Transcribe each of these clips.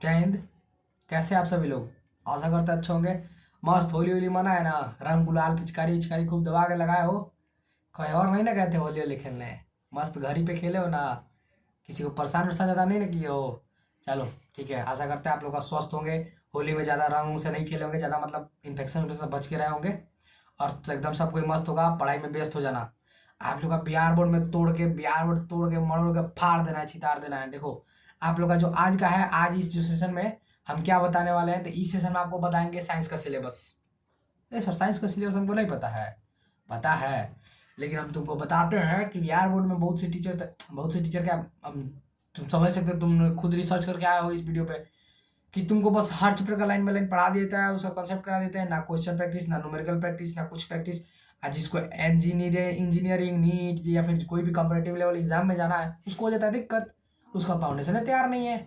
जय हिंद। कैसे आप सभी लोग? आशा करते अच्छे होंगे। मस्त होली होली मनाए ना, रंग गुलाल पिचकारी उचकारी खूब दबा के लगाए हो। कोई और नहीं ना कहते होली होली खेलने? मस्त घर ही पे खेले हो ना? किसी को परेशान वरेशान ज़्यादा नहीं ना किए हो? चलो ठीक है, आशा करते हैं आप लोग का स्वस्थ होंगे। होली में ज़्यादा रंग से नहीं खेले होंगे, ज़्यादा मतलब इन्फेक्शन से बच के रहे होंगे। और एकदम सब कोई मस्त होगा, पढ़ाई में व्यस्त हो जाना। आप लोग का बिहार बोर्ड में तोड़ के, बिहार बोर्ड तोड़ के मरोड़ के फाड़ देना है, छितार देना है। देखो आप लोग का जो आज का है, आज इस जो सेशन में हम क्या बताने वाले हैं, तो इस सेशन में आपको बताएंगे साइंस का सिलेबस। ए सर, साइंस का सिलेबस हमको नहीं पता है। पता है, लेकिन हम तुमको बताते हैं कि बिहार बोर्ड में बहुत से टीचर क्या, तुम समझ सकते हो, तुम खुद रिसर्च करके आए हो इस वीडियो पे, कि तुमको बस हर चैप्टर का लाइन बाय लाइन पढ़ा देता है, उसका कॉन्सेप्ट करा देता है, ना क्वेश्चन प्रैक्टिस, ना न्यूमेरिकल प्रैक्टिस, ना कुछ प्रैक्टिस। जिसको इंजीनियरिंग नीट या फिर कोई भी कंपैरेटिव लेवल एग्जाम में जाना है, उसको हो जाता है दिक्कत। उसका फाउंडेशन है तैयार नहीं है।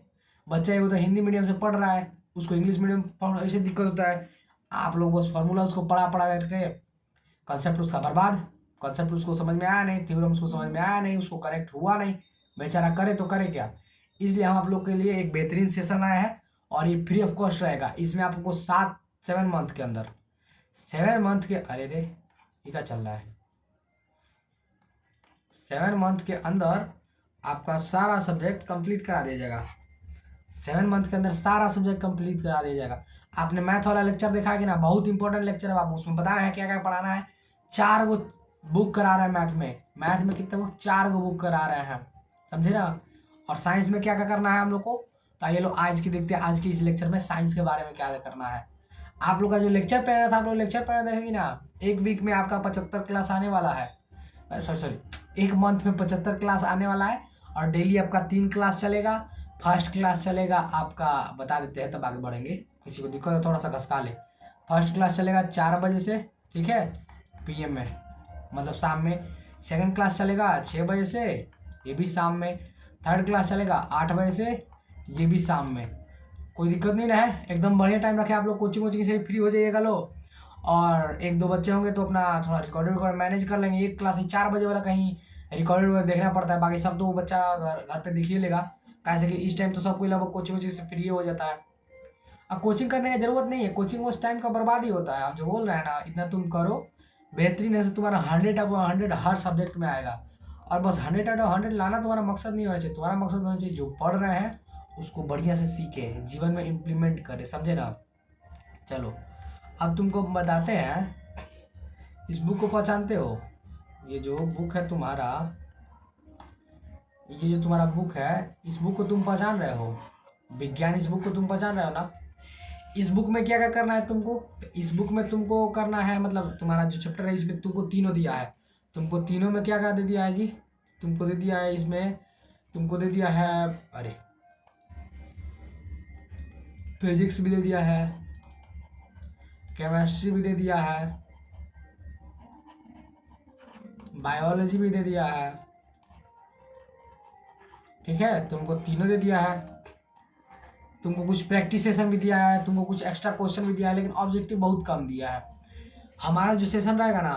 बच्चा एगो तो हिंदी मीडियम से पढ़ रहा है, उसको इंग्लिश मीडियम पढ़ ऐसे दिक्कत होता है। आप लोग बस फार्मूला उसको पढ़ा पढ़ा करके, कॉन्सेप्ट उसका बर्बाद। कॉन्सेप्ट उसको समझ में आया नहीं, थ्योरम उसको समझ में आया नहीं, उसको कनेक्ट हुआ नहीं। बेचारा करे तो करे क्या। इसलिए हम आप लोग के लिए एक बेहतरीन सेशन आया है, और ये फ्री ऑफ कॉस्ट रहेगा। इसमें आपको 7-7 मंथ के अंदर, 7 मंथ के, अरे रे ये क्या चल रहा है, 7 मंथ के अंदर आपका सारा सब्जेक्ट कंप्लीट करा दिया जाएगा। 7 मंथ के अंदर सारा सब्जेक्ट कंप्लीट करा दिया जाएगा। आपने मैथ वाला लेक्चर देखा है कि ना? बहुत इंपॉर्टेंट लेक्चर है बाबू, उसमें बताया है क्या क्या पढ़ाना है। 4 गो बुक करा रहे हैं मैथ में कितने बुक? 4 गो बुक करा रहे हैं, समझे ना? और साइंस में क्या क्या करना है हम लोग को, तो ये लोग आज की देखते हैं, आज के इस लेक्चर में साइंस के बारे में क्या क्या करना है। आप लोग का जो लेक्चर पहना था, आप लोग लेक्चर पहना देखेंगे ना, एक वीक में आपका 75 क्लास आने वाला है। सॉरी, एक मंथ में 75 क्लास आने वाला है। और डेली आपका 3 क्लास चलेगा। फर्स्ट क्लास चलेगा आपका, बता देते हैं तब आगे बढ़ेंगे, किसी को दिक्कत है थोड़ा सा घसका ले। फर्स्ट क्लास चलेगा 4 बजे से, ठीक है, पीएम में, मतलब शाम में। सेकंड क्लास चलेगा 6 बजे से, ये भी शाम में। थर्ड क्लास चलेगा 8 बजे से, ये भी शाम में। कोई दिक्कत नहीं ना है, एकदम बढ़िया टाइम रखे। आप लोग कोचिंग वोचिंग से फ्री हो जाइएगा लो। और 1-2 बच्चे होंगे तो अपना थोड़ा रिकॉर्डेड मैनेज कर लेंगे। एक क्लास 4 बजे वाला कहीं रिकॉर्डेड वगैरह देखना पड़ता है, बाकी सब तो बच्चा घर पे देख ही लेगा। कैसे कि इस टाइम तो सब कोई लगभग कोचिंग वोचिंग से फ्री हो जाता है। अब कोचिंग करने की जरूरत नहीं है, कोचिंग उस टाइम का बर्बाद ही होता है। आप जो बोल रहे हैं ना, इतना तुम करो बेहतरीन है, तुम्हारा 100/100 हर सब्जेक्ट में आएगा। और बस 100/100 लाना तुम्हारा मकसद नहीं होना चाहिए। तुम्हारा मकसद होना चाहिए जो पढ़ रहे हैं उसको बढ़िया से सीखे, जीवन में इम्प्लीमेंट करे, समझे ना? चलो अब तुमको बताते हैं, इस बुक को पहचानते हो? ये जो बुक है तुम्हारा, ये जो तुम्हारा बुक है, इस बुक को तुम पहचान रहे हो? विज्ञान, इस बुक को तुम पहचान रहे हो ना? इस बुक में क्या क्या करना है तुमको? इस बुक में तुमको करना है, मतलब तुम्हारा जो चैप्टर है इसमें तुमको तीनों दिया है। तुमको तीनों में क्या क्या दे दिया है जी? तुमको दे दिया है इसमें, तुमको दे दिया है, अरे फिजिक्स भी दे दिया है, केमिस्ट्री भी दे दिया है, बायोलॉजी भी दे दिया है, ठीक है, तुमको तीनों दे दिया है। तुमको कुछ प्रैक्टिस सेशन भी दिया है, तुमको कुछ एक्स्ट्रा क्वेश्चन भी दिया है, लेकिन ऑब्जेक्टिव बहुत कम दिया है। हमारा जो सेशन रहेगा ना,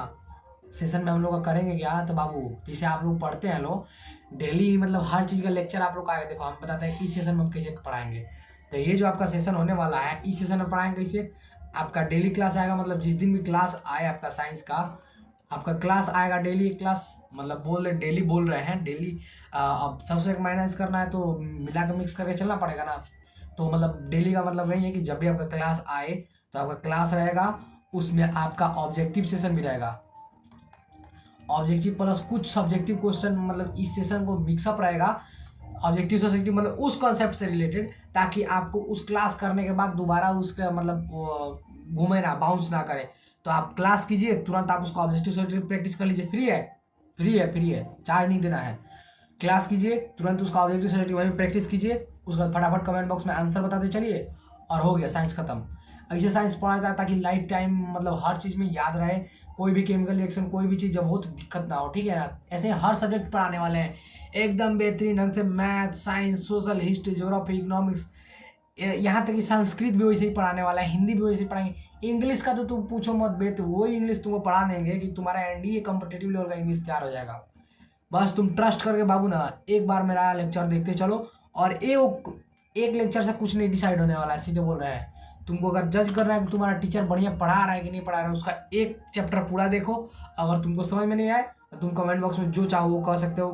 सेशन में हम लोग का करेंगे क्या, तो बाबू जिसे आप लोग पढ़ते हैं लोग डेली, मतलब हर चीज़ का लेक्चर आप लोग का आएगा। देखो हम बताते हैं इस सेशन में हम कैसे पढ़ाएंगे। तो ये जो आपका सेशन होने वाला है, इस सेशन में पढ़ाएंगे कैसे। आपका डेली क्लास आएगा, मतलब जिस दिन भी क्लास आए आपका साइंस का, आपका क्लास आएगा डेली एक क्लास, मतलब डेली बोल रहे हैं डेली। अब सबसे माइनस करना है तो मिला के मिक्स करके चलना पड़ेगा ना। तो मतलब डेली का मतलब यही है कि जब भी आपका क्लास आए तो आपका क्लास रहेगा, उसमें आपका ऑब्जेक्टिव सेशन भी रहेगा। ऑब्जेक्टिव प्लस कुछ सब्जेक्टिव क्वेश्चन, मतलब इस सेशन को मिक्सअप रहेगा। ऑब्जेक्टिव सब्जेक्टिव मतलब उस कॉन्सेप्ट से रिलेटेड, ताकि आपको उस क्लास करने के बाद दोबारा उसका मतलब घूमे ना, बाउंस ना करे। तो आप क्लास कीजिए, तुरंत आप उसका ऑब्जेक्टिव सब्जेक्टिव प्रैक्टिस कर लीजिए। फ्री है, चार्ज नहीं देना है। क्लास कीजिए, तुरंत उसका ऑब्जेक्टिव सब्जेक्टिव वहीं प्रैक्टिस कीजिए, उसका फटाफट कमेंट बॉक्स में आंसर बताते चलिए, और हो गया साइंस खत्म। ऐसे साइंस पढ़ा जाता है ताकि लाइफ टाइम मतलब हर चीज़ में याद रहे। कोई भी केमिकल रिएक्शन, कोई भी चीज़ जब हो तो दिक्कत ना हो, ठीक है ना? ऐसे हर सब्जेक्ट पढ़ाने वाले हैं एकदम बेहतरीन ढंग से। Math, science, social, history, geography, economics, यहाँ तक कि संस्कृत भी वैसे ही पढ़ाने वाला है, हिंदी भी वैसे ही पढ़ाएंगे। इंग्लिश का तो तुम पूछो मत बे, तो वही इंग्लिश तुमको पढ़ा देंगे कि तुम्हारा एनडीए कॉम्पिटिटिव लेवल का इंग्लिश तैयार हो जाएगा। बस तुम ट्रस्ट करके बाबू ना एक बार मेरा लेक्चर देखते चलो। और एक लेक्चर से कुछ नहीं डिसाइड होने वाला है, सीधे बोल रहे हैं। तुमको अगर जज करना है कि तुम्हारा टीचर बढ़िया पढ़ा रहा है कि नहीं पढ़ा रहा है, उसका एक चैप्टर पूरा देखो। अगर तुमको समझ में नहीं आए तो तुम कमेंट बॉक्स में जो चाहो वो कह सकते हो,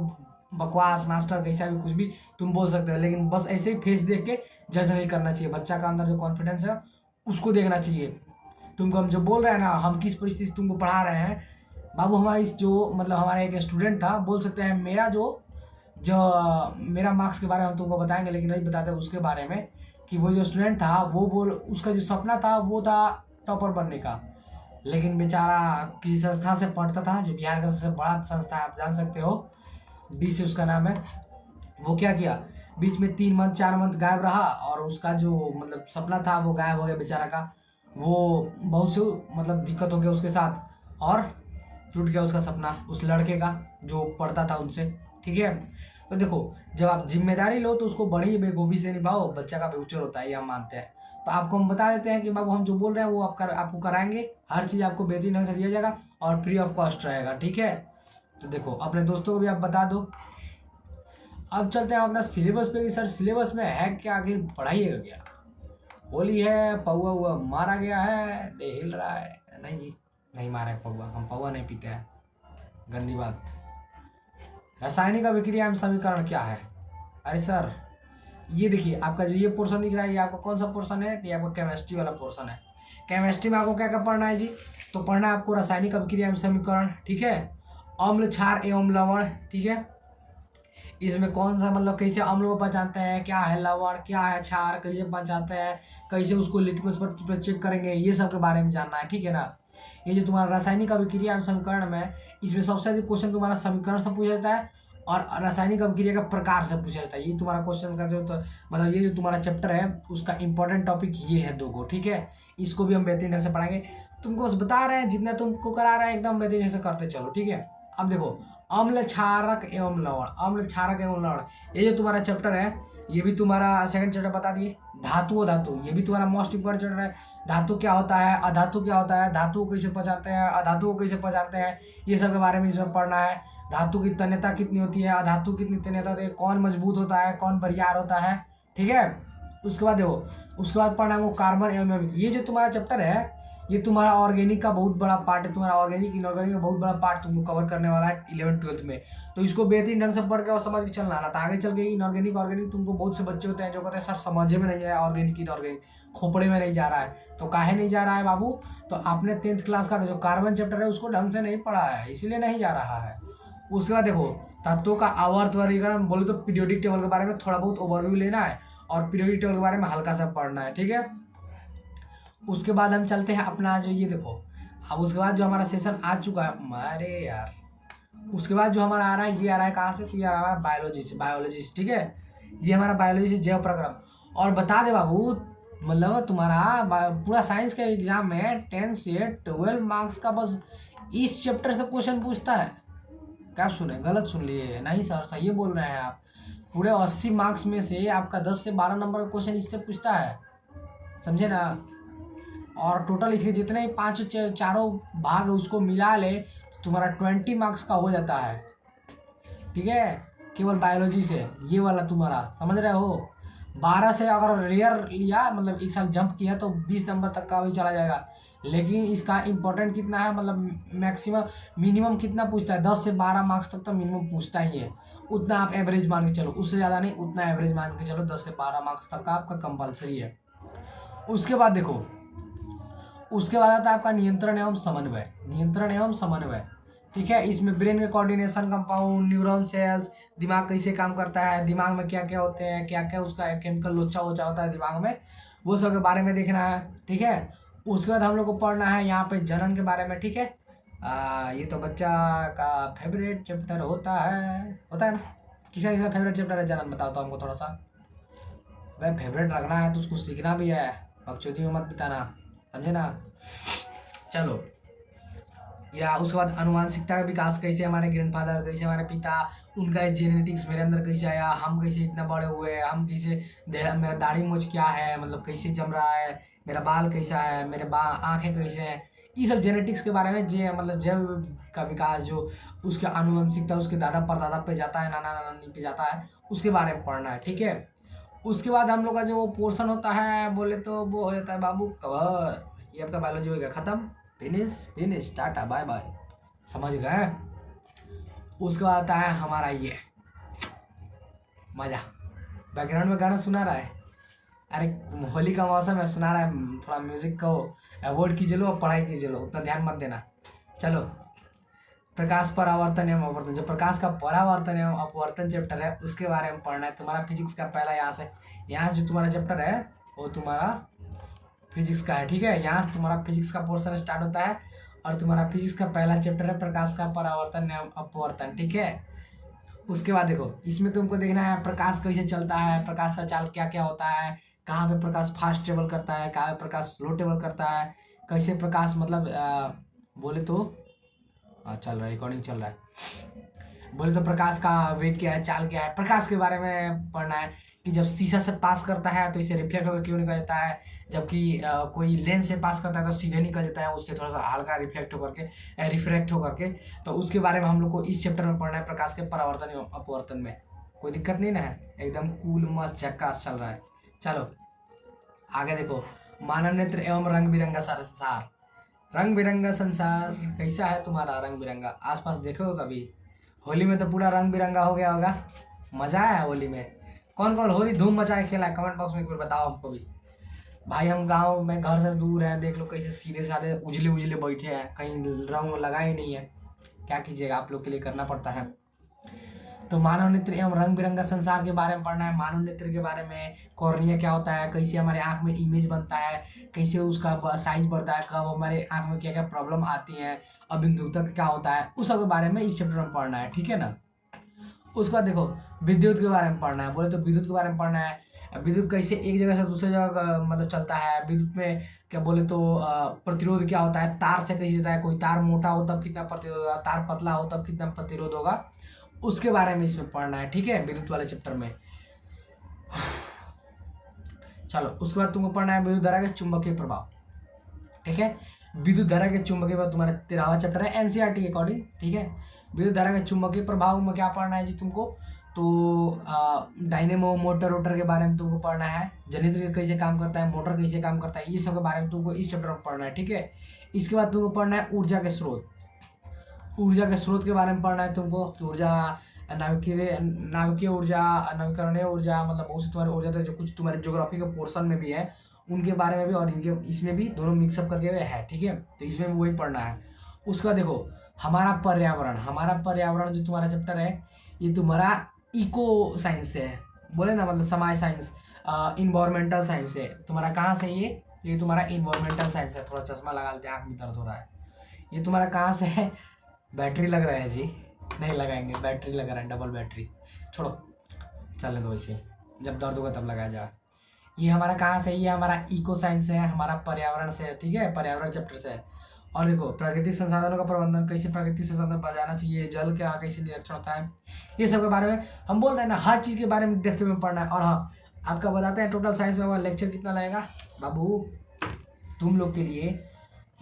बकवास मास्टर कैसा भी कुछ भी तुम बोल सकते हो, लेकिन बस ऐसे ही फेस देख के जज नहीं करना चाहिए। बच्चा का अंदर जो कॉन्फिडेंस है उसको देखना चाहिए। तुमको हम जो बोल रहे हैं ना, हम किस परिस्थिति से तुमको पढ़ा रहे हैं बाबू, हमारा इस जो मतलब हमारा एक स्टूडेंट था, बोल सकते हैं मेरा जो जो मेरा मार्क्स के बारे में हम तुमको बताएंगे, लेकिन नहीं बताते उसके बारे में कि वो जो स्टूडेंट था वो उसका जो सपना था वो था टॉपर बनने का। लेकिन बेचारा किसी संस्था से पढ़ता था, जो बिहार का सबसे बड़ा संस्था है, आप जान सकते हो, डी से उसका नाम है। वो क्या किया, बीच में 3 मंथ 4 मंथ गायब रहा और उसका जो मतलब सपना था वो गायब हो गया बेचारा का। वो बहुत से मतलब दिक्कत हो गया उसके साथ और टूट गया उसका सपना उस लड़के का जो पढ़ता था उनसे। ठीक है, तो देखो जब आप जिम्मेदारी लो तो उसको बड़ी बेखूबी से निभाओ, बच्चा का फ्यूचर होता है, ये हम मानते हैं। तो आपको हम बता देते हैं कि बाबू हम जो बोल रहे हैं वो आपको कराएंगे, हर चीज़ आपको बेहतरीन ढंग से दिया जाएगा और फ्री ऑफ कॉस्ट रहेगा। ठीक है, तो देखो अपने दोस्तों को भी आप बता दो। अब चलते हैं अपना सिलेबस पे कि सर सिलेबस में है क्या, आखिर पढ़ाइएगा क्या। होली है, पौआ हुआ मारा गया है, दे हिल रहा है। नहीं जी, नहीं मारा है पौआ, हम पौआ नहीं पीते हैं, गंदी बात। रासायनिक अभिक्रिया एवं समीकरण क्या है। अरे सर ये देखिए आपका जो ये पोर्शन दिख रहा है, ये आपका कौन सा पोर्शन है, ये आपका केमिस्ट्री वाला पोर्शन है। केमिस्ट्री में आपको क्या क्या पढ़ना है जी, तो पढ़ना है आपको रासायनिक अभिक्रिया एवं समीकरण। ठीक है, अम्ल क्षार एवं लवण। ठीक है, इसमें कौन सा मतलब कैसे अम्ल को पहचानते हैं, क्या है लवण, क्या है क्षार, कैसे पहचानते हैं, कैसे उसको लिटमस पर चेक करेंगे, ये सब के बारे में जानना है। ठीक है ना, ये जो तुम्हारा रासायनिक अभिक्रिया एवं समीकरण में, इसमें सबसे अधिक क्वेश्चन तुम्हारा समीकरण से पूछा जाता है और रासायनिक अभिक्रिया का प्रकार से पूछा जाता है। ये तुम्हारा क्वेश्चन का जो मतलब ये जो तुम्हारा चैप्टर है उसका इंपॉर्टेंट टॉपिक ये है 2 को। ठीक है, इसको भी हम बेहतरीन ढंग से पढ़ाएंगे, तुमको बस बता रहे हैं, जितना तुमको करा रहे हैं एकदम बेहतरीन ढंग से करते चलो। ठीक है, अब देखो अम्ल क्षारक एवं लवण, अम्ल क्षारक एवं लवण, ये जो तुम्हारा चैप्टर है ये भी तुम्हारा सेकंड चैप्टर बता दिए। धातु धातु, ये भी तुम्हारा मोस्ट इंपोर्टेंट चैप्टर है। धातु क्या होता है, अधातु क्या होता है, धातु को कैसे पहचानते हैं, अधातु को कैसे पहचानते हैं, ये सब के बारे में इसमें पढ़ना है। धातु की तन्यता कितनी होती है, अधातु कितनी तन्यता होती है, कौन मजबूत होता है, कौन बरियार होता है। ठीक है, उसके बाद देखो उसके बाद पढ़ना है वो कार्बन एवं, ये जो तुम्हारा चैप्टर है ये तुम्हारा ऑर्गेनिक का बहुत बड़ा पार्ट है, तुम्हारा ऑर्गेनिक इनऑर्गेनिक का बहुत बड़ा पार्ट तुमको कवर करने वाला है 11th-12th में। तो इसको बेहतरीन ढंग से पढ़ के और समझ के चलना है, तो आगे चल के इनऑर्गेनिक ऑर्गेनिक तुमको बहुत से बच्चे होते हैं जो कहते हैं सर समझे में नहीं आया, ऑर्गेनिक इनऑर्गेनिक खोपड़े में नहीं जा रहा है। तो काहे नहीं जा रहा है बाबू, तो आपने 10th क्लास का जो कार्बन चैप्टर है उसको ढंग से नहीं पढ़ा है, इसीलिए नहीं जा रहा है। उसके बाद देखो तत्वों का आवर्त वर्गीकरण, बोले तो पीरियोडिक टेबल के बारे में थोड़ा बहुत ओवरव्यू लेना है और पीरियोडिक टेबल के बारे में हल्का सा पढ़ना है। ठीक है, उसके बाद हम चलते हैं अपना जो ये देखो, अब उसके बाद जो हमारा सेशन आ चुका है, अरे यार उसके बाद जो हमारा आ रहा है, ये आ रहा है कहाँ से, तो ये आ रहा है हमारा बायोलॉजी से। ठीक है, ये हमारा बायोलॉजी से जैव प्रक्रम। और बता दे बाबू मतलब तुम्हारा पूरा साइंस के एग्जाम में 10 से 12 मार्क्स का बस इस चैप्टर से क्वेश्चन पूछता है। क्या सुने, गलत सुन लिए, नहीं सर सही बोल रहे हैं आप, पूरे 80 मार्क्स में से आपका 10 से 12 नंबर का क्वेश्चन इससे पूछता है, समझे ना। और टोटल इसके जितने ही 5 चारों भाग उसको मिला ले तो तुम्हारा 20 मार्क्स का हो जाता है। ठीक है, केवल बायोलॉजी से, ये वाला तुम्हारा समझ रहे हो। 12 से अगर रेयर लिया मतलब एक साल जंप किया तो 20 नंबर तक का भी चला जाएगा, लेकिन इसका इम्पोर्टेंट कितना है मतलब मैक्सिमम मिनिमम कितना पूछता है, 10 से 12 मार्क्स तक तो मिनिमम पूछता ही है। उतना आप एवरेज मान के चलो, उससे ज़्यादा नहीं, उतना एवरेज मान के चलो, 10 से 12 मार्क्स तक का आपका कंपलसरी है। उसके बाद देखो उसके बाद आता है आपका नियंत्रण एवं समन्वय, नियंत्रण एवं समन्वय। ठीक है, इसमें ब्रेन के कोऑर्डिनेशन, कंपाउंड, न्यूरॉन सेल्स, दिमाग कैसे काम करता है, दिमाग में क्या क्या होते हैं, क्या क्या उसका केमिकल लोचा वोचा होता है दिमाग में, वो सब के बारे में देखना है। ठीक है, उसके बाद हम लोग को पढ़ना है यहाँ पे जनन के बारे में। ठीक है, ये तो बच्चा का फेवरेट चैप्टर होता है ना। किसका किसका फेवरेट चैप्टर है जनन, बताओ तो हमको थोड़ा सा। भाई फेवरेट रखना है तो उसको सीखना भी है, बकचोदी में मत बिताना, समझे ना। चलो, या उसके बाद अनुवांशिकता का विकास, कैसे हमारे ग्रैंडफादर, कैसे हमारे पिता, उनका जेनेटिक्स मेरे अंदर कैसे आया, हम कैसे इतना बड़े हुए, हम कैसे, मेरा दाढ़ी मूंछ क्या है मतलब कैसे जम रहा है, मेरा बाल कैसा है, मेरे आँखें कैसे हैं, ये सब जेनेटिक्स के बारे में मतलब जैव का विकास जो उसके आनुवंशिकता उसके दादा परदादा पे जाता है, नाना नानी पे जाता है, उसके बारे में पढ़ना है। ठीक है, उसके बाद हम लोग का जो पोर्शन होता है बोले तो वो हो जाता है बाबू कवर। ये आपका बायोलॉजी हो गया खत्म, finish finish, tata bye bye, समझ गए। उसके बाद आता है हमारा ये मजा। बैकग्राउंड में गाना सुना रहा है, अरे होली का मौसम है, सुना रहा है, थोड़ा म्यूजिक को अवॉइड कीजिए लो और पढ़ाई कीजिए लो, उतना ध्यान मत देना। चलो, प्रकाश परावर्तन एवं अपवर्तन, जो प्रकाश का परावर्तन एवं अपवर्तन चैप्टर है उसके बारे में पढ़ना है तुम्हारा। फिजिक्स का पहला यहाँ जो तुम्हारा चैप्टर है वो तुम्हारा फिजिक्स का है, ठीक है। यहाँ से तुम्हारा फिजिक्स का पोर्शन स्टार्ट होता है और तुम्हारा फिजिक्स का पहला चैप्टर है प्रकाश का परावर्तन एवं अपवर्तन, ठीक है। उसके बाद देखो, इसमें तुमको देखना है प्रकाश कैसे चलता है, प्रकाश का चाल क्या क्या होता है, कहाँ पे प्रकाश फास्ट ट्रेवल करता है, कहाँ पे प्रकाश स्लो ट्रेवल करता है, कैसे प्रकाश मतलब बोले तो चल रहा है, रिकॉर्डिंग चल रहा है। बोले तो प्रकाश का वेग क्या है, चाल क्या है, प्रकाश के बारे में पढ़ना है कि जब शीशा से पास करता है तो इसे रिफ्लेक्ट होकर क्यों निकल जाता है, जबकि कोई लेंस से पास करता है तो सीधे निकल जाता है, उससे थोड़ा सा हल्का रिफ्लेक्ट होकर के रिफ्रैक्ट होकर के। तो उसके बारे में हम लोग को इस चैप्टर में पढ़ना है, प्रकाश के परावर्तन एवं अपवर्तन में। कोई दिक्कत नहीं ना है, एकदम कूल मस्त झक्कास चल रहा है। चलो आगे देखो, मानव नेत्र एवं रंग बिरंगा संसार। रंग बिरंगा संसार कैसा है तुम्हारा, रंग बिरंगा आसपास देखो कभी। होली में तो पूरा रंग बिरंगा हो गया होगा, मजा आया होली में। कौन कौन होली धूम मचाए खेला है, कमेंट बॉक्स में एक बार बताओ हमको भी। भाई हम गांव में घर से दूर हैं, देख लो कैसे सीधे साधे उजले उजले बैठे हैं, कहीं रंग लगा ही नहीं है। क्या कीजिएगा, आप लोग के लिए करना पड़ता है। तो मानव नेत्र एवं रंग बिरंगा संसार के बारे में पढ़ना है। मानव नेत्र के बारे में, कॉर्निया क्या होता है, कैसे हमारे आंख में इमेज बनता है, कैसे उसका साइज बढ़ता है, कब हमारे आंख में क्या क्या प्रॉब्लम आती है, अबिंदुतक क्या होता है, उस सब के बारे में इस चैप्टर में पढ़ना है, ठीक है ना। उसके बाद देखो, विद्युत के बारे में पढ़ना है। बोले तो विद्युत के बारे में पढ़ना है, विद्युत कैसे एक जगह से दूसरी जगह मतलब चलता है। विद्युत में क्या बोले तो प्रतिरोध क्या होता है, तार से कैसे होता है, कोई तार मोटा हो तब कितना प्रतिरोध होगा, तार पतला हो तब कितना प्रतिरोध होगा, उसके बारे में इसमें पढ़ना है, ठीक है, विद्युत वाले चैप्टर में। चलो उसके बाद तुमको पढ़ना है विद्युत धारा के चुंबकीय प्रभाव, ठीक है। विद्युत धारा के चुंबकीय प्रभाव तुम्हारा 13वां चैप्टर है एनसीईआरटी के अकॉर्डिंग, ठीक है। विद्युत धारा के चुंबकीय प्रभाव में क्या पढ़ना है जी तुमको, तो डायनेमो मोटर रोटर के बारे में तुमको पढ़ना है, जनरेटर कैसे काम करता है, मोटर कैसे काम करता है, ये सब के बारे में तुमको इस चैप्टर में पढ़ना है, ठीक है। इसके बाद तुमको पढ़ना है ऊर्जा के स्रोत। ऊर्जा के स्रोत के बारे में पढ़ना है तुमको कि ऊर्जा नाभिकीय ऊर्जा, नवीकरणीय ऊर्जा, मतलब बहुत सी तुम्हारी ऊर्जा तो जो कुछ तुम्हारे ज्योग्राफी के पोर्शन में भी है उनके बारे में भी, और इनके इसमें भी दोनों मिक्सअप करके है, ठीक है। तो इसमें भी वही पढ़ना है। उसका देखो, हमारा पर्यावरण जो तुम्हारा चैप्टर है ये तुम्हारा इको साइंस से है, बोले ना मतलब समाज साइंस, इन्वायरमेंटल साइंस से तुम्हारा। कहाँ से ये तुम्हारा इन्वायरमेंटल साइंस है। थोड़ा चश्मा लगा लेते हैं, आँख में दर्द हो रहा है। ये तुम्हारा कहाँ से है, बैटरी लग रहा है जी, नहीं लगाएंगे, बैटरी लगा रहा है, डबल बैटरी, छोड़ो चलने दो, इसे जब दर्द होगा तब लगाया जाए। ये हमारा कहाँ से, ये हमारा इको साइंस है, हमारा पर्यावरण से है, ठीक है, पर्यावरण चैप्टर से है। और देखो, प्राकृतिक संसाधनों का प्रबंधन, कैसे प्राकृतिक संसाधन बचाना चाहिए, जल का कैसे निरीक्षण होता है, ये सब के बारे में हम बोल रहे हैं ना, हर चीज़ के बारे में डेप्थ में पढ़ना है। और हाँ, आपका बताते हैं टोटल साइंस में लेक्चर कितना लगेगा बाबू तुम लोग के लिए।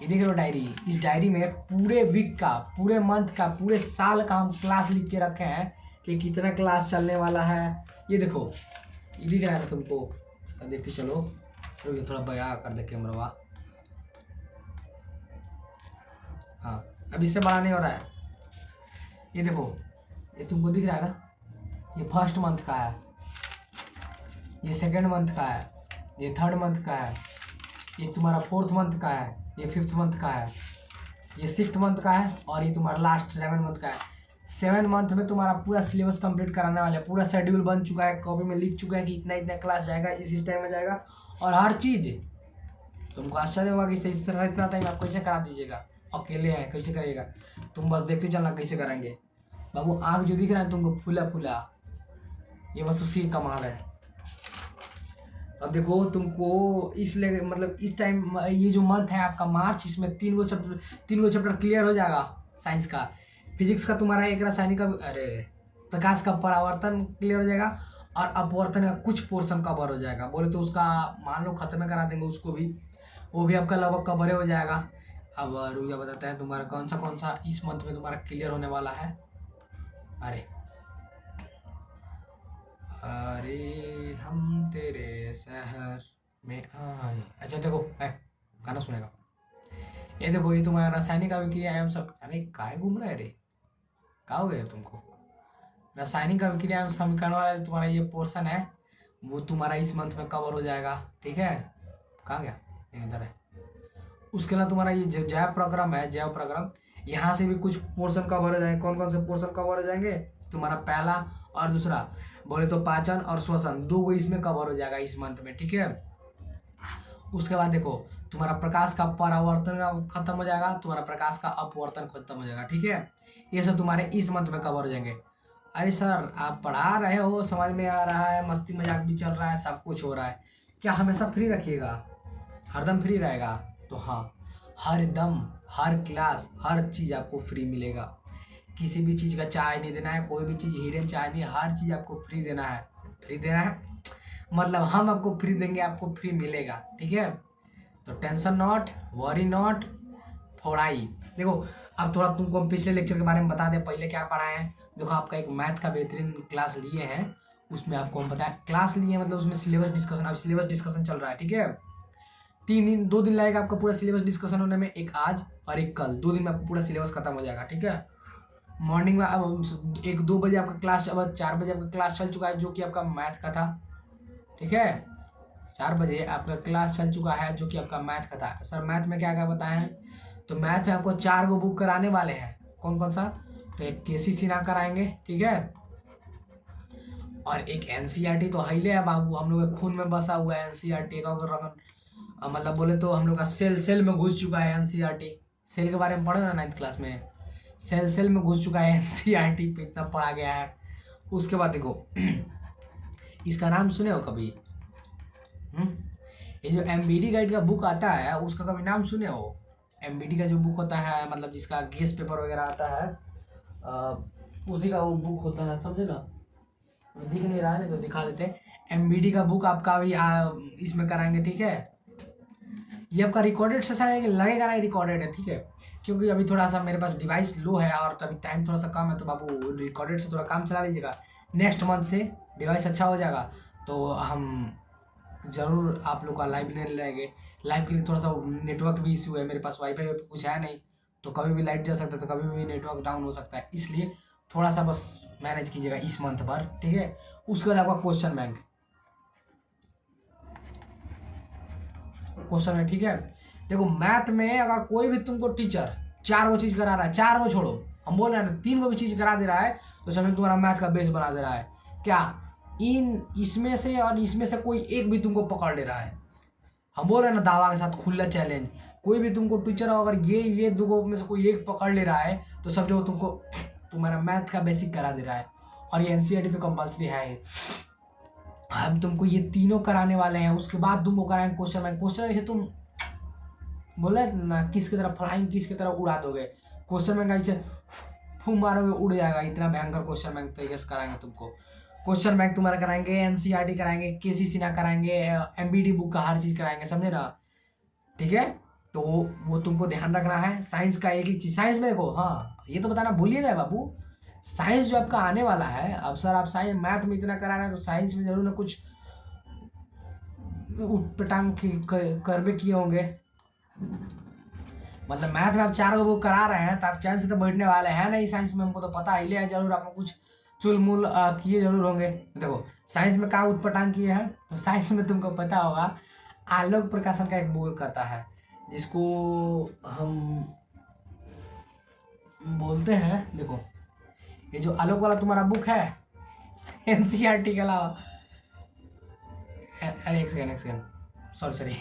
ये देख लो डायरी, इस डायरी में पूरे वीक का, पूरे मंथ का, पूरे साल का हम क्लास लिख के रखे हैं कि कितना क्लास चलने वाला है। ये देखो, ये दिख रहा है तुमको, देखते चलो, रुकिए थोड़ा बड़ा कर दे कैमरा। हाँ, अब इससे बड़ा नहीं हो रहा है। ये देखो, ये तुमको दिख रहा है ना, ये फर्स्ट मंथ का है, ये सेकेंड मंथ का है, ये थर्ड मंथ का है, ये तुम्हारा फोर्थ मंथ का है, ये फिफ्थ मंथ का है, ये सिक्स्थ मंथ का है, और ये तुम्हारा लास्ट 7 मंथ का है। 7 मंथ में तुम्हारा पूरा सिलेबस कंप्लीट कराने वाले, पूरा शेड्यूल बन चुका है, कॉपी में लिख चुका है कि इतना इतना क्लास जाएगा, इस टाइम में जाएगा, और हर चीज़ तुमको आश्चर्य होगा कि सही सर इतना टाइम आप कैसे करा दीजिएगा, अकेले हैं कैसे करिएगा, तुम बस देखते चलना कैसे करेंगे। बाबू आँख जो दिख रहा है तुमको फूला फूला, ये बस उसी कमाल है। अब देखो तुमको इसलिए मतलब इस टाइम, ये जो मंथ है आपका मार्च, इसमें 3 चैप्टर क्लियर हो जाएगा साइंस का। फिजिक्स का तुम्हारा एक रासायनिक का, अरे प्रकाश का परावर्तन क्लियर हो जाएगा, और अपवर्तन का कुछ पोर्शन कवर हो जाएगा। बोले तो उसका मान लो खत्म करा देंगे उसको भी, वो भी आपका लगभग कवर हो जाएगा। अब रुकिया बताते हैं तुम्हारा कौन सा इस मंथ में तुम्हारा क्लियर होने वाला है। अरे अरे हम तेरे शहर में आए। अच्छा देखो गाना सुनेगा। ये देखो, ये तुम्हारा रासायनिक अभिक्रिया एवं सब, अरे काय घूम रहा है रे, कहाँ हो गया तुमको। रासायनिक अभिक्रिया एवं समीकरण वाला तुम्हारा ये पोर्शन है, वो तुम्हारा इस मंथ में कवर हो जाएगा। ठीक है, कहाँ गया, इधर है। उसके अलावा तुम्हारा ये जैव प्रक्रम है, जैव प्रक्रम, यहाँ से भी कुछ पोर्शन कवर हो जाएंगे। कौन कौन से पोर्शन कवर हो जाएंगे, तुम्हारा पहला और दूसरा, बोले तो पाचन और श्वसन, दो इसमें कवर हो जाएगा इस मंथ में। ठीक है, उसके बाद देखो तुम्हारा प्रकाश का परावर्तन खत्म हो जाएगा, तुम्हारा प्रकाश का अपवर्तन खत्म हो जाएगा। ठीक है, ये सब तुम्हारे इस मंथ में कवर हो जाएंगे। अरे सर आप पढ़ा रहे हो, समझ में आ रहा है, मस्ती मजाक भी चल रहा है, सब कुछ हो रहा है, क्या हमेशा फ्री रखिएगा, हरदम फ्री रहेगा? तो हाँ, हर दम हर क्लास हर चीज़ आपको फ्री मिलेगा। किसी भी चीज़ का चार्ज नहीं देना है, कोई भी चीज़ हिडन चार्ज नहीं, हर चीज़ आपको फ्री देना है। फ्री देना है मतलब हम आपको फ्री देंगे, आपको फ्री मिलेगा। ठीक है, तो टेंशन नॉट, वरी नॉट, फोड़ाई। देखो अब थोड़ा तुमको हम पिछले लेक्चर के बारे में बता दें, पहले क्या पढ़ाए हैं। देखो आपका एक मैथ का बेहतरीन क्लास लिए हैं, उसमें आपको हम बताएं, क्लास लिए मतलब उसमें सिलेबस डिस्कशन, अब सिलेबस डिस्कशन चल रहा है। ठीक है, 2 दिन लगेगा आपका पूरा सिलेबस डिस्कशन होने में, एक आज और एक कल, 2 दिन में आपको पूरा सिलेबस खत्म हो जाएगा। ठीक है, मॉर्निंग में अब 1-2 बजे आपका क्लास, अब 4 बजे आपका क्लास चल चुका है जो कि आपका मैथ का था। ठीक है, 4 बजे आपका क्लास चल चुका है जो कि आपका मैथ का था। सर मैथ में क्या क्या बताए हैं, तो मैथ में आपको 4 गो बुक कराने वाले हैं। कौन कौन सा, तो एक केसी सिन्हा कराएंगे। ठीक है, और एक एनसीईआरटी तो हिले है बाबू, हम लोग के खून में बसा हुआ है एनसीईआरटी का, मतलब बोले तो हम लोग का सेल सेल में घुस चुका है एनसीईआरटी। सेल के बारे में पढ़े ना 9th क्लास में, सेल सेल में घुस चुका है एनसीईआरटी पे, इतना पढ़ा गया है। उसके बाद देखो इसका नाम सुने हो कभी, ये जो एमबीडी गाइड का बुक आता है उसका कभी नाम सुने हो? एमबीडी का जो बुक होता है, मतलब जिसका गेस्ट पेपर वगैरह आता है, उसी का वो बुक होता है, समझे ना। दिख नहीं रहा है ना तो दिखा देते। एमबीडी का बुक आपका भी इसमें कराएंगे। ठीक है, ये आपका रिकॉर्डेड सेशन है, लगेगा ना रिकॉर्डेड है। ठीक है, क्योंकि अभी थोड़ा सा मेरे पास डिवाइस लो है और तभी टाइम थोड़ा सा कम है, तो बाबू रिकॉर्डेड से थोड़ा काम चला लीजिएगा। नेक्स्ट मंथ से डिवाइस अच्छा हो जाएगा तो हम ज़रूर आप लोग का लाइव लेने लगेंगे। लाइव के लिए थोड़ा सा नेटवर्क भी इशू है, मेरे पास वाईफाई कुछ है नहीं, तो कभी भी लाइट जा सकता है, तो कभी भी नेटवर्क डाउन हो सकता है, इसलिए थोड़ा सा बस मैनेज कीजिएगा इस मंथ पर। ठीक है, उसके बाद आपका क्वेश्चन बैंक, क्वेश्चन है। ठीक है, देखो मैथ में अगर कोई भी तुमको टीचर 4 वो चीज़ करा रहा है, 4 वो छोड़ो, हम बोल रहे हैं ना 3 को भी चीज़ करा दे रहा है, तो समझ तुम्हारा मैथ का बेस बना दे रहा है। क्या इसमें से और इसमें से कोई एक भी तुमको पकड़ ले रहा है, हम बोल रहे हैं ना दावा के साथ खुला चैलेंज, कोई भी तुमको टीचर अगर ये 2 में से कोई एक पकड़ ले रहा है तो समझो तुमको तुम्हारा मैथ का बेसिक करा दे रहा है। और ये एनसीईआरटी तो कंपलसरी है ही। हम तुमको ये तीनों कराने वाले हैं, उसके बाद तुमको कराएंगे क्वेश्चन बैंक। क्वेश्चन ऐसे तुम बोले ना किसकी तरफ फ्लाइंग किसकी तरफ उड़ा दोगे, क्वेश्चन बैंक ऐसे फूम मारोगे उड़ जाएगा, इतना भयंकर क्वेश्चन बैंक तरीके से कराएंगे तुमको। क्वेश्चन बैंक तुम्हारा कराएंगे, एनसीईआरटी कराएंगे, केसी सिन्हा कराएंगे, एमबीडी बुक का हर चीज़ कराएंगे, समझे ना। ठीक है, तो वो तुमको ध्यान रखना है। साइंस का एक ही चीज़, साइंस में देखो, हाँ ये तो बताना भूलिएगा बाबू, साइंस जो आपका आने वाला है, अब सर आप साइंस मैथ में इतना करा रहे हैं तो साइंस में जरूर ना कुछ उटपटांग करबे किए होंगे। मतलब मैथ में आप 4 बुक करा रहे हैं तो आप चैन से तो बैठने वाले हैं नहीं, साइंस में हमको तो पता ही ले, जरूर आपको कुछ चुलमुल किए जरूर होंगे। देखो साइंस में क्या उटपटांग किए हैं, तो साइंस में तुमको पता होगा आलोक प्रकाशन का एक बुक आता है जिसको हम बोलते हैं, देखो ये जो आलोक वाला तुम्हारा बुक है एनसीईआरटी के अलावा, अरे एक सेकेंड सॉरी,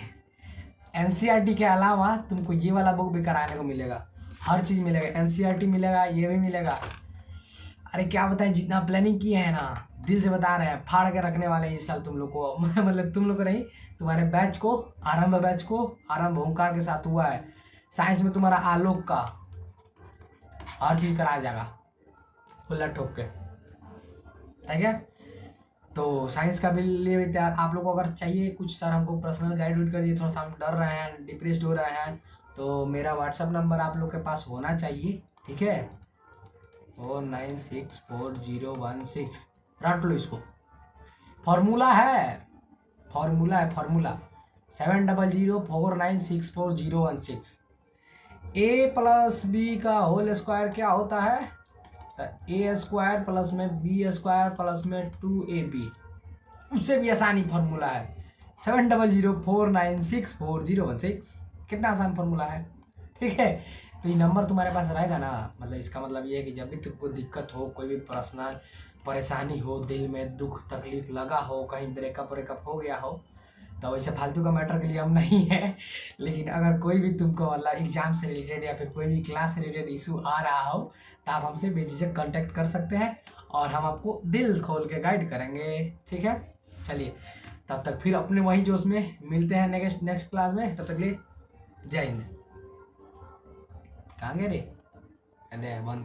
एनसीईआरटी के अलावा तुमको ये वाला बुक भी कराने को मिलेगा, हर चीज़ मिलेगा, एनसीईआरटी मिलेगा, ये भी मिलेगा। अरे क्या बताएं, जितना प्लानिंग किए हैं ना, दिल से बता रहे हैं, फाड़ के रखने वाले हैं इस साल तुम लोग को मतलब तुम लोग को नहीं, तुम्हारे बैच को, आरंभ ओंकार के साथ हुआ है। साइंस में तुम्हारा आलोक का हर चीज़ कराया जाएगा खुला ठोक के। ठीक है, तो साइंस का भी लिए तैयार। आप लोग को अगर चाहिए कुछ, सर हमको पर्सनल गाइड करिए, थोड़ा सा हम डर रहे हैं, डिप्रेस्ड हो रहे हैं, तो मेरा व्हाट्सअप नंबर आप लोग के पास होना चाहिए। ठीक है, 496401 6, रट लो इसको, फॉर्मूला है, फॉर्मूला 7004964016। ए प्लस बी का होल स्क्वायर क्या होता है? तो ए स्क्वायर प्लस में बी स्क्वायर प्लस में 2ab। उससे भी आसानी फॉर्मूला है 7004964016। कितना आसान फॉर्मूला है, ठीक है। तो ये नंबर तुम्हारे पास रहेगा ना, मतलब इसका मतलब ये है कि जब भी तुमको दिक्कत हो, कोई भी पर्सनल परेशानी हो, दिल में दुख तकलीफ लगा हो, कहीं ब्रेकअप हो गया हो, तो वैसे फालतू का मैटर के लिए हम नहीं है, लेकिन अगर कोई भी तुमको मतलब एग्जाम से रिलेटेड या फिर कोई भी क्लास से रिलेटेड इशू आ रहा हो, तो आप हमसे बेझिझक कांटेक्ट कर सकते हैं और हम आपको दिल खोल के गाइड करेंगे, ठीक है। चलिए, तब तक फिर अपने वही जोश में मिलते हैं नेक्स्ट क्लास में। तब तक लिए जय हिंद। कहाँ गए रे? अरे बंद।